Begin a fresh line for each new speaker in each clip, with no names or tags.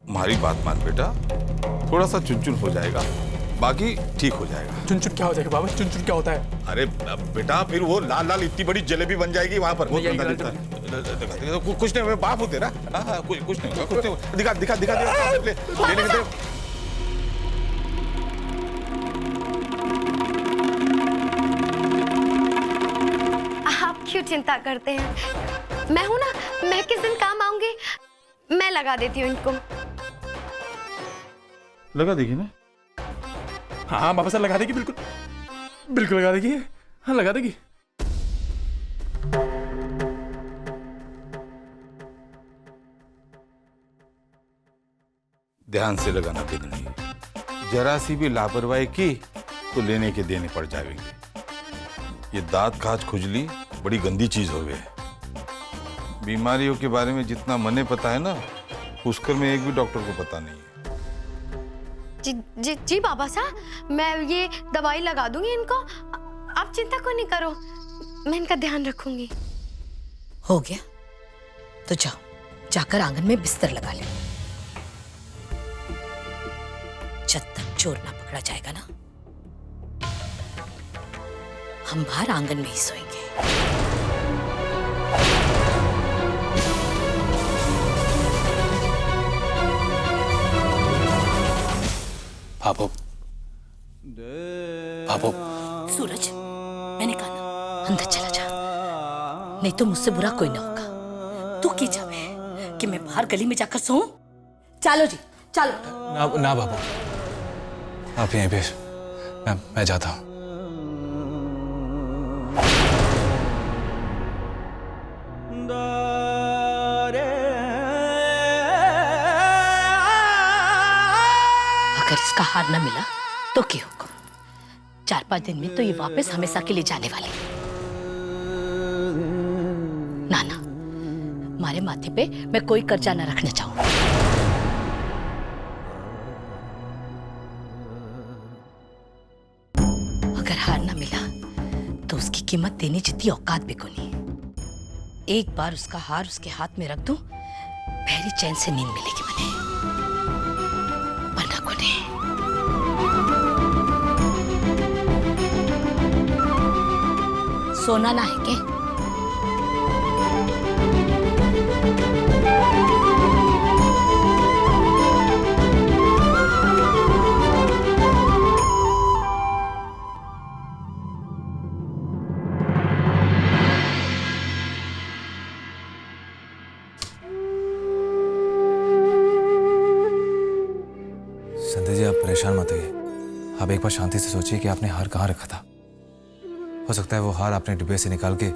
हमारी बात मान बेटा, थोड़ा सा चुन-चुन हो जाएगा, बाकी ठीक हो जाएगा।
चुन-चुन क्या हो जाएगा बाबा? चुन-चुन क्या होता है?
अरे बेटा, फिर वो लाल लाल इतनी बड़ी जलेबी बन जाएगी वहां पर।
नहीं,
बहुत गंदा दिखता है। कुछ नहीं, बाप हो तेरा। हाँ, कुछ नहीं, दिखा दिखा दिखा दे।
आप क्यों चिंता करते हैं? मैं हूं ना, मैं किस दिन काम आऊंगी, मैं लगा देती हूँ इनको।
लगा देगी ना?
हाँ बाबा साहब लगा देगी, बिल्कुल बिल्कुल लगा देगी। हाँ लगा देगी।
ध्यान से लगाना बिगड़ी, जरा सी भी लापरवाही की तो लेने के देने पड़ जाएंगे। ये दांत खाज खुजली बड़ी गंदी चीज हो गई। बीमारियों के बारे में जितना मने पता है ना, पुष्कर में एक भी डॉक्टर को पता नहीं है।
जी जी जी बाबा साहब, मैं ये दवाई लगा दूंगी इनको, आप चिंता को नहीं करो, मैं इनका ध्यान रखूंगी।
हो गया तो जाओ, जाकर आंगन में बिस्तर लगा ले। जब तक चोर ना पकड़ा जाएगा ना, हम बाहर आंगन में ही सोएंगे।
बाबू, बाबू।
सूरज, मैंने कहा ना अंदर चला जा, नहीं तो मुझसे बुरा कोई ना होगा। तू की जावे कि मैं बाहर गली में जाकर सोऊं? चलो जी चलो।
ना ना बाबू, आप यहीं पे, मैं जाता हूँ।
अगर इसका हार न मिला तो क्या होगा? 4-5 दिन में तो ये वापस हमेशा के लिए जाने वाली। नाना, हमारे माथे पे मैं कोई कर्जा न रखना चाहूं। अगर हार न मिला तो उसकी कीमत देने जितनी औकात भी कोनी। एक बार उसका हार उसके हाथ में रख दूं, पहली चैन से नींद मिलेगी मुझे, वरना को नहीं। सोना ना है के?
संध्या जी, आप परेशान मत होइए। आप एक बार शांति से सोचिए कि आपने हार कहाँ रखा था। हो सकता है वो हार आपने डिब्बे से निकाल के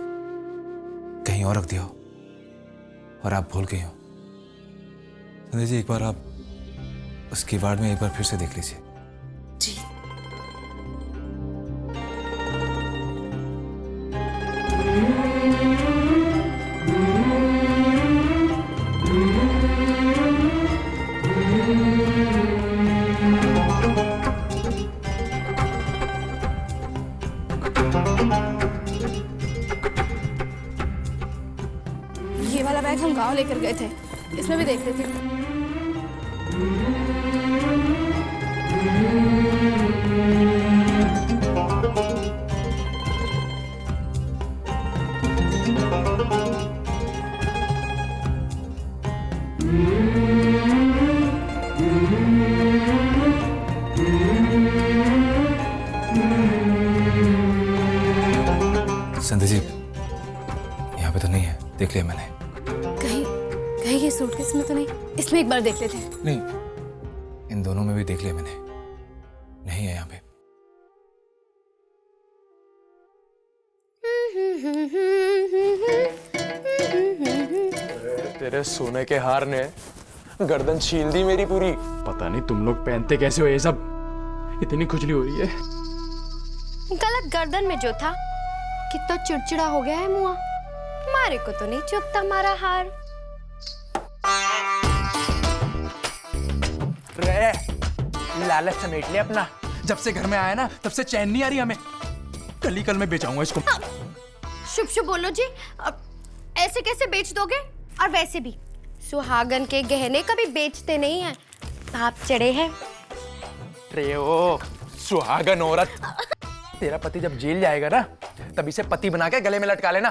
कहीं और रख दिया हो और आप भूल गई हो। संध्या जी, एक बार आप उस कीवाड़ में एक बार फिर से देख लीजिए।
जी।
ये वाला बैग हम गांव लेकर गए थे, इसमें भी देख लेते हैं।
संध्या जी, यहाँ पे तो नहीं है, देख लिया मैंने।
कहीं कहीं ये सूटकेस में तो नहीं? इसमें एक बार देख लेते हैं।
नहीं, इन दोनों में भी देख लिया मैंने, नहीं है यहाँ पे।
तेरे सोने के हार ने गर्दन छील दी मेरी पूरी।
पता नहीं तुम लोग पहनते कैसे हो ये सब, इतनी खुजली हो रही है।
गलत गर्दन में जो था, कितना चिड़चिड़ा हो गया है मुआ। हमारे को तो नहीं चुभता हमारा हार।
रे, लालच समेट ले अपना।
जब से घर में आया ना, तब से चैन नहीं आ रही हमें। कल ही कल मैं बेचाऊंगा इसको।
शुभ शुभ बोलो जी, अब ऐसे कैसे बेच दोगे? और वैसे भी सुहागन के गहने कभी बेचते नहीं हैं। आप चढ़े हैं।
रे ओ सुहागन औरत, तेरा पति जब जेल जाएगा ना तब इसे पति बना के गले में लटका लेना।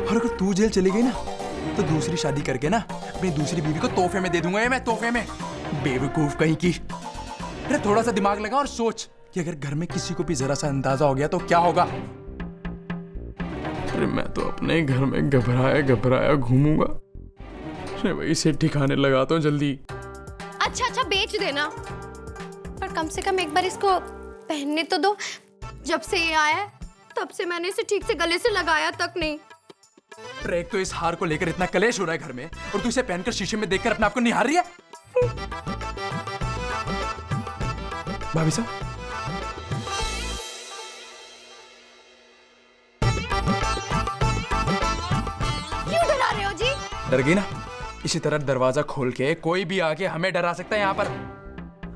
और अगर तू जेल चली गई ना तो दूसरी शादी करके ना अपनी दूसरी बीवी को तोहफे में दे दूंगा। ये मैं तोहफे में, बेवकूफ कहीं की। अरे थोड़ा सा दिमाग लगा और सोच कि अगर घर में किसी को भी जरा सा अंदाजा हो गया तो क्या होगा। अरे मैं तो अपने घर में घबराया घबराया घूमूंगा। अरे वही से ठिकाने लगाता हूँ जल्दी।
अच्छा बेच देना, पर कम से कम एक बार इसको पहनने तो दो। जब से ये आया है तब से मैंने इसे ठीक से गले से लगाया तक नहीं।
एक तो इस हार को लेकर इतना कलेश हो रहा है घर में, और तू इसे पहनकर शीशे में देखकर अपने आप को निहार रही है। भाभी साहब,
क्यों डरा रहे हो जी?
डर गई ना? इसी तरह दरवाजा खोल के कोई भी आके हमें डरा सकता है यहाँ पर।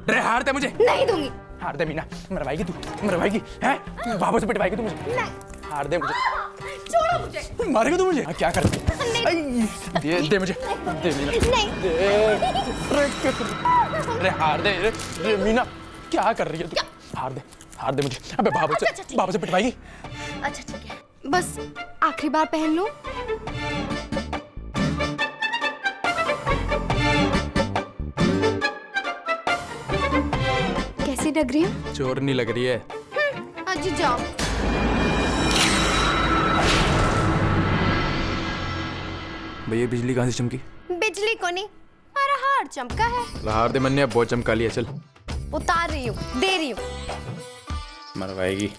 अरे हार दे मुझे।
नहीं दूंगी।
हार दे मीना, मरवाएगी तू, मरवाएगी हैं? बाबू से पिटवाएगी तू मुझे।
नहीं।
हार दे मुझे।
छोड़ो मुझे।
मारेगा तू मुझे? हाँ, क्या कर? दे मुझे, दे मीना,
नहीं।
दे। अरे हार दे। अरे मीना क्या कर रही है तू? हार दे मुझे। अबे बाबू से पिटवाएगी।
अच्छा ठीक है, बस आखिरी बार पहन लो। कैसी लग रही हूँ?
चोर नहीं लग रही है।
आज जाओ।
भैया बिजली कहाँ से चमकी?
बिजली को नहीं, हमारा हार चमका है।
हार दे मन्ने, अब बहुत चमका लिया। चल
उतार रही हूँ, दे रही हूँ।
मरवाएगी।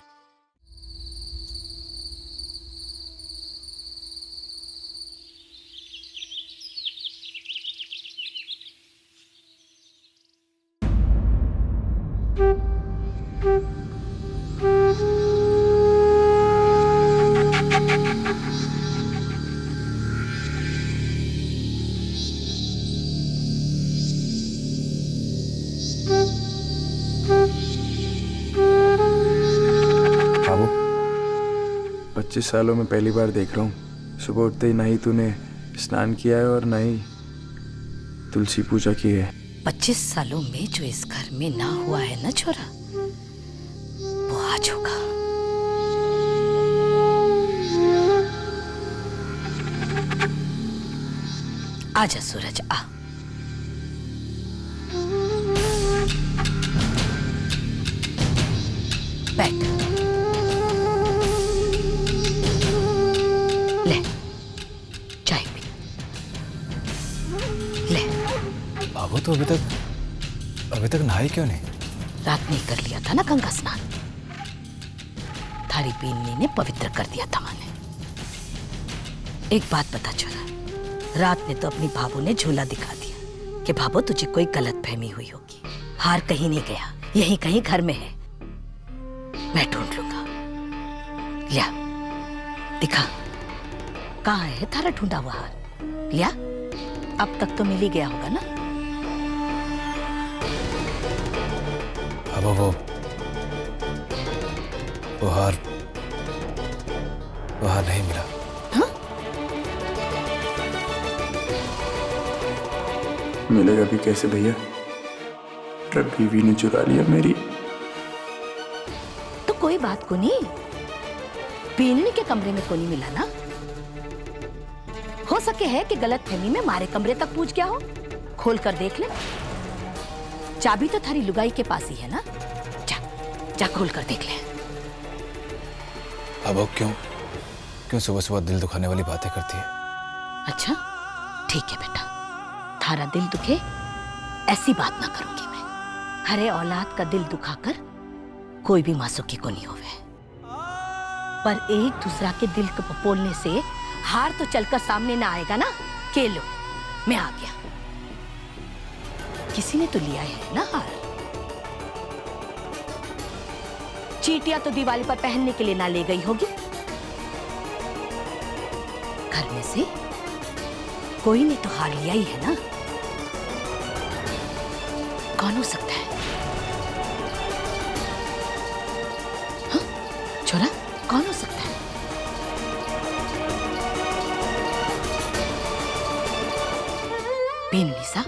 बाबू
25 सालों में पहली बार देख रहा हूँ। सुबह उठते ही ना ही तूने स्नान किया है और ना ही तुलसी पूजा की है।
25 सालों में जो इस घर में ना हुआ है ना छोरा, वो आज होगा। आजा सूरज आ। बैठ। ले चाय पी। ले।
बाबू तो अभी तक नहाई क्यों नहीं?
रात में कर लिया था ना गंगा स्नान। थारी पीनी ने पवित्र कर दिया था मैंने। एक बात बता छोरा, रात में तो अपनी भाभू ने झूला दिखा दिया कि भाभू तुझे कोई गलत फहमी हुई होगी। हार कहीं नहीं गया, यहीं कहीं घर में है। मैं ढूंढ लूंगा। लिया, दिखा कहाँ है थारा ढूंढा हुआ हार? लिया, अब तक तो मिल ही गया होगा ना।
अब वो हार नहीं मिला।
हाँ?
मिलेगा भी कैसे भैया? बीवी ने चुरा लिया मेरी।
तो कोई बात को नहीं, पीननी के कमरे में को नहीं मिला ना। हो सके है कि गलत फहमी में मारे कमरे तक पूछ गया हो। खोल कर देख ले। चाबी तो थारी लुगाई के पास ही है ना। जा खोल कर देख ले।
अब क्यों सुबह सुबह दिल दुखाने वाली बातें करती है?
अच्छा ठीक है बेटा, थारा दिल दुखे ऐसी बात ना करूंगी मैं। हरे औलाद का दिल दुखाकर कोई भी मासूकी को नहीं होवे, पर एक दूसरा के दिल को पपोलने से हार तो चलकर सामने ना आएगा ना। के लो, मैं आ गया। किसी ने तो लिया है ना हार। चीटियां तो दिवाली पर पहनने के लिए ना ले गई होगी। घर में से कोई ने तो हार लिया ही है ना। कौन हो सकता है? हाँ? छोरा, कौन हो सकता है? बेनलीसा,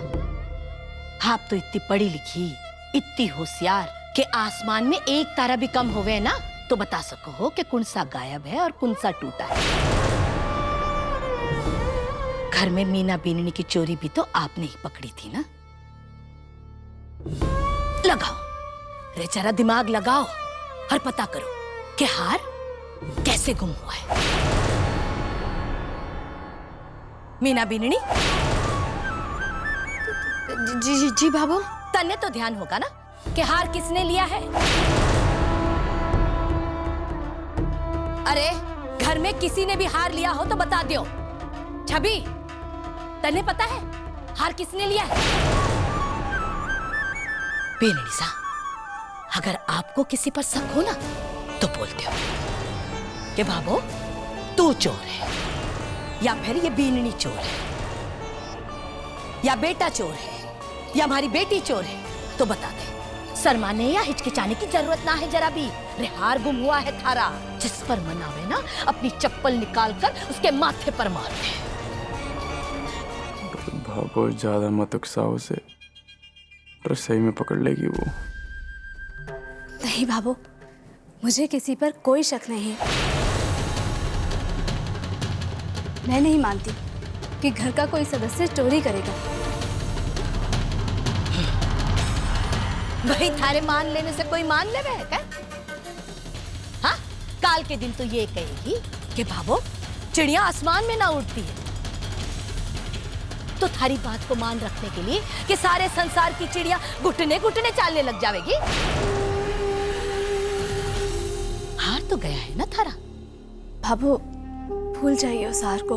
आप तो इतनी पढ़ी लिखी, इतनी होशियार कि आसमान में एक तारा भी कम होवे ना तो बता सको हो कि कौन सा गायब है और कौन सा टूटा है। घर में मीना बीननी की चोरी भी तो आपने ही पकड़ी थी ना। लगाओ रे, जरा दिमाग लगाओ और पता करो कि हार कैसे गुम हुआ है। मीना बीननी,
जी जी जी बाबू।
तन्ने तो ध्यान होगा ना कि हार किसने लिया है। अरे घर में किसी ने भी हार लिया हो तो बता दो। छवि, तन्ने पता है हार किसने लिया है? बेनलीसा, अगर आपको किसी पर शक हो ना तो बोलते हो कि बाबू तू चोर है, या फिर ये बीननी चोर है, या बेटा चोर है, या हमारी बेटी चोर है, तो बता दे। शर्माने या हिचकिचाने की जरूरत ना है जरा भी। रे हार गुम हुआ है थारा, जिस पर मन आवे ना अपनी चप्पल निकाल कर उसके माथे पर मार दे।
भागो, ज्यादा मत उकसाओ से, पर सही में पकड़ लेगी वो।
नहीं बाबू, मुझे किसी पर कोई शक नहीं है। मैं नहीं मानती कि घर का कोई सदस्य चोरी करेगा।
भाई थारे मान लेने से कोई मान ले है क्या? हाँ, काल के दिन तो ये कहेगी कि भाभो चिड़िया आसमान में ना उड़ती है, तो थारी बात को मान रखने के लिए कि सारे संसार की चिड़िया घुटने घुटने चालने लग जाएगी। हार तो गया है ना थारा।
बाबू भूल जाइए उस हार को।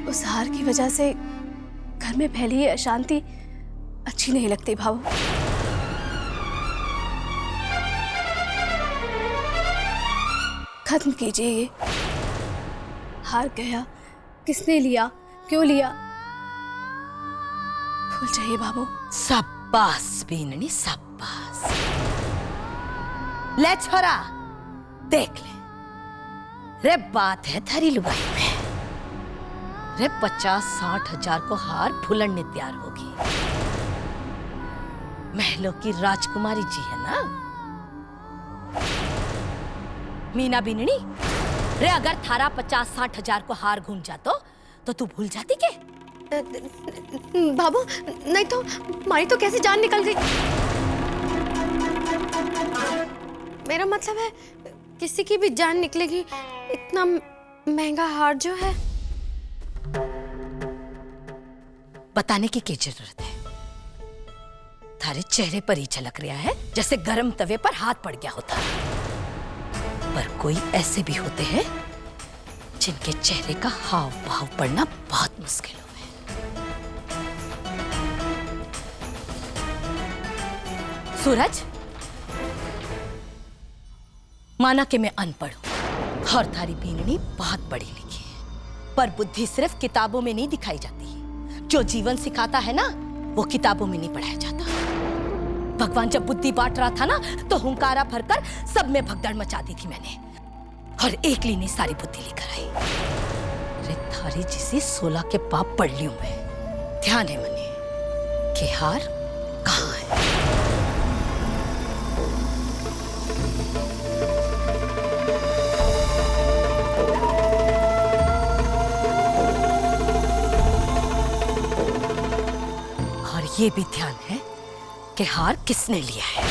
उस हार की वजह से घर में फैली ये अशांति अच्छी नहीं लगती भाऊ। खत्म कीजिए ये। हार गया, किसने लिया, क्यों लिया, भूल जाइए बाबू।
शाबाश बीननी, शाबाश। ले छोरा, देख ले रे, बात है थारी लुगाई में। रे 50-60 हजार को हार फुलने तैयार होगी। महलों की राजकुमारी जी है ना मीना बीननी। रे अगर थारा 50-60 हजार को हार घूम जातो तो तू भूल जाती के?
बाबू नहीं तो हमारी तो कैसे जान निकल गई। मेरा मतलब है किसी की भी जान निकलेगी, इतना महंगा हार जो है।
बताने की क्या जरूरत है? थारे चेहरे पर ही झलक रहा है जैसे गरम तवे पर हाथ पड़ गया होता। पर कोई ऐसे भी होते हैं जिनके चेहरे का हाव भाव पढ़ना बहुत मुश्किल हो है। सूरज, माना कि मैं अनपढ़ हूं और थारी बीननी बहुत पढ़ी लिखी है, पर बुद्धि सिर्फ किताबों में नहीं दिखाई जाती। जो जीवन सिखाता है ना वो किताबों में नहीं पढ़ाया जाता। भगवान जब बुद्धि बांट रहा था ना तो हुंकारा भरकर सब में भगदड़ मचा दी थी मैंने, और एक ली नहीं सारी बुद्धि लेकर आई। अरे थारी जिसी 16 के पाप पढ़ ली हूं मैं। ध्यान है मने कि हार कहाँ है। ये भी ध्यान है कि हार किसने लिया है।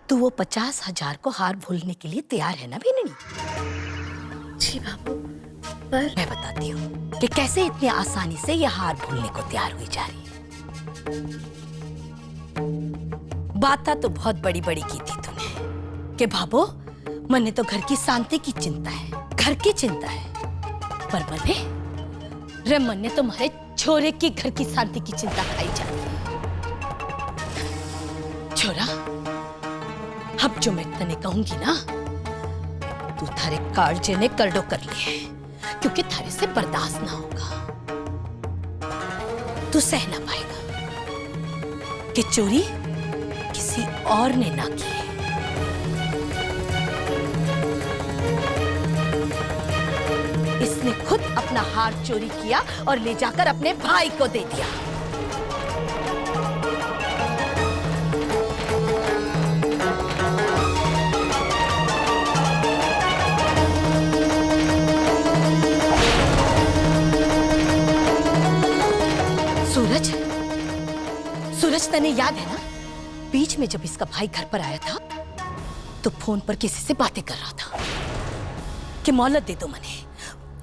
तू वो 50 हजार को हार भूलने के लिए तैयार है ना बीननी?
जी बाबू, पर
मैं बताती हूँ कि कैसे इतनी आसानी से ये हार भूलने को तैयार हुई जा रही है। बात तो बहुत बड़ी बड़ी की थी तूने कि भाभो मने तो घर की शांति की चिंता है, घर की चिंता है, पर मने रे मने तुम्हारे छोरे की घर की शांति की चिंता खाई जा रही है। छोरा, अब जो मैं तने कहूंगी ना तू थारे कालजे ने करडो कर लिए, क्योंकि थारे से बर्दाश्त ना होगा। तू सह ना पाएगा कि चोरी किसी और ने ना की है। इसने खुद अपना हार चोरी किया और ले जाकर अपने भाई को दे दिया। सूरज, सूरज तने याद है ना, बीच में जब इसका भाई घर पर आया था तो फोन पर किसी से बातें कर रहा था कि मोहलत दे दो, मने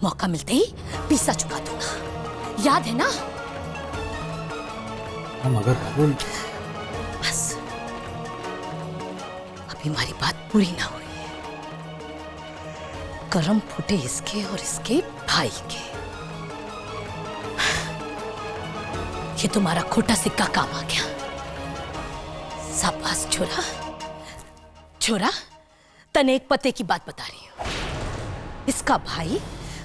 मौका मिलते ही पैसा चुका दूंगा। याद है ना?
हम अगर भूल
बस अभी हमारी बात पूरी ना हुई है। करम फूटे इसके और इसके भाई के। ये तुम्हारा खोटा सिक्का काम आ गया। शाबाश छोरा। छोरा, तने एक पते की बात बता रही हूं। इसका भाई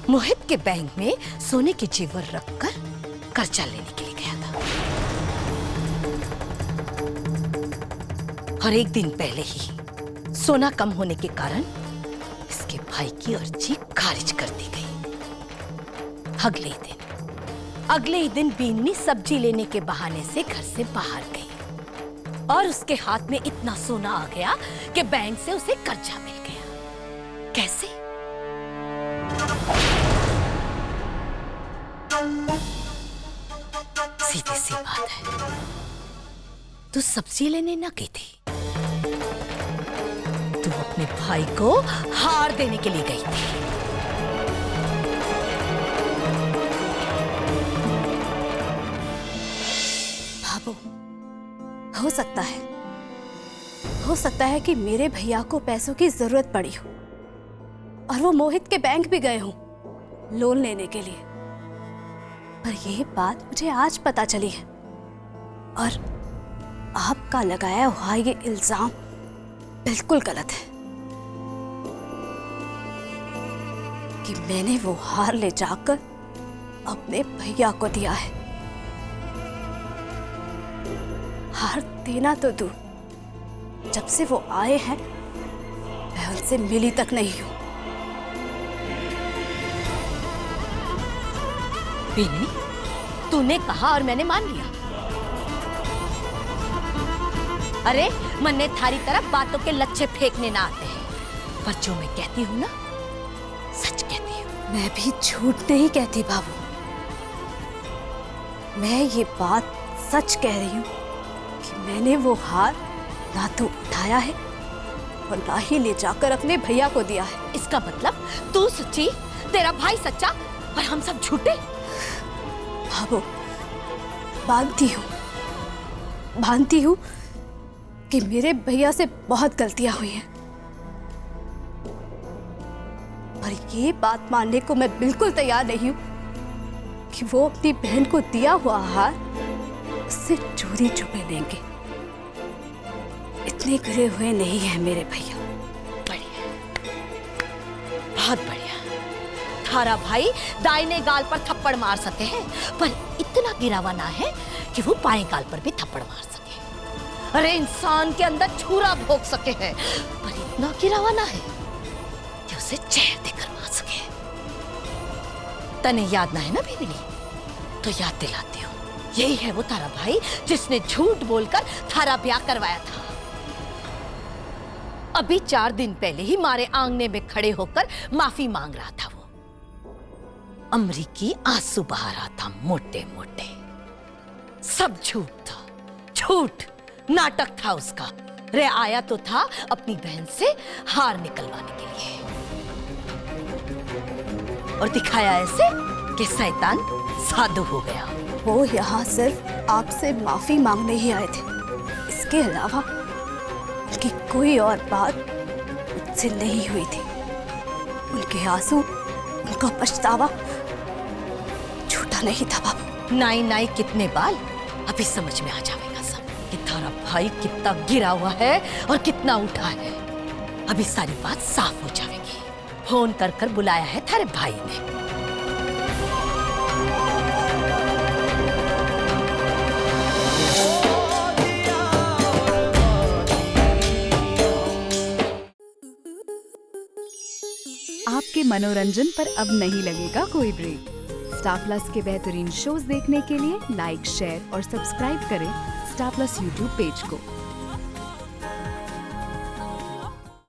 मोहित के बैंक में सोने के जेवर रखकर कर्जा लेने के लिए गया था और एक दिन पहले ही सोना कम होने के कारण इसके भाई की अर्जी खारिज कर दी गई। अगले ही दिन बीननी सब्जी लेने के बहाने से घर से बाहर गई और उसके हाथ में इतना सोना आ गया कि बैंक से उसे कर्जा मिल गया। कैसे? सीधी सी बात है, तू सब्जी लेने ना गई थी, तू अपने भाई को हार देने के लिए गई थी।
बाबू, हो सकता है कि मेरे भैया को पैसों की जरूरत पड़ी हो और वो मोहित के बैंक भी गए हों लोन लेने के लिए, पर यह बात मुझे आज पता चली है और आपका लगाया हुआ ये इल्जाम बिल्कुल गलत है कि मैंने वो हार ले जाकर अपने भैया को दिया है। हार देना तो दूर, जब से वो आए हैं मैं उनसे मिली तक नहीं हूं।
बेनी, तूने कहा और मैंने मान लिया। अरे मन्ने थारी तरफ बातों के लच्छे फेंकने ना आते हैं, पर जो मैं कहती हूँ ना सच कहती हूँ।
मैं भी झूठ नहीं कहती बाबू, मैं ये बात सच कह रही हूँ कि मैंने वो हार ना तो उठाया है और ना ही ले जाकर अपने भैया को दिया है।
इसका मतलब तू सच्ची, तेरा भाई सच्चा और हम सब झूठे।
बाबू, मानती हूँ कि मेरे भैया से बहुत गलतियां हुई हैं, पर ये बात मानने को मैं बिल्कुल तैयार नहीं हूँ कि वो अपनी बहन को दिया हुआ हार उससे चोरी छुपे लेंगे। इतने गिरे हुए नहीं हैं मेरे भैया।
बढ़िया, बहुत बढ़िया। थारा भाई दाहिने गाल पर थप्पड़ मार सके हैं, पर इतना गिरावा ना है कि वो बाएं गाल पर भी थप्पड़ मार सके। अरे इंसान के अंदर छुरा भोग सके हैं, पर इतना गिरावा ना है कि उसे चेहर देकर मार सके। तने याद ना है ना बेबी, तो याद दिलाती हूँ। यही है वो थारा भाई जिसने झूठ बोलकर थारा ब्याह करवाया था। अभी 4 दिन पहले ही मारे आंगने में खड़े होकर माफी मांग रहा था। वो अमरीकी आंसू बहा रहा था, मोटे मोटे। सब झूठ था, झूठ नाटक था उसका। रे आया तो था अपनी बहन से हार निकलवाने के लिए, और दिखाया ऐसे कि शैतान साधु हो गया।
वो यहाँ सिर्फ आपसे माफी मांगने ही आए थे, इसके अलावा उनकी कोई और बात मुझसे नहीं हुई थी। उनके आंसू, उनका पछतावा झूठा नहीं था बाबू।
नाई नाई कितने बाल, अभी समझ में आ जाएगा सब कि थारा भाई कितना गिरा हुआ है और कितना उठा है। अभी सारी बात साफ हो जाएगी। फोन कर कर बुलाया है थारे भाई ने।
आपके मनोरंजन पर अब नहीं लगेगा कोई ब्रेक। स्टार प्लस के बेहतरीन शोज देखने के लिए लाइक, शेयर और सब्सक्राइब करें स्टार प्लस यूट्यूब पेज को।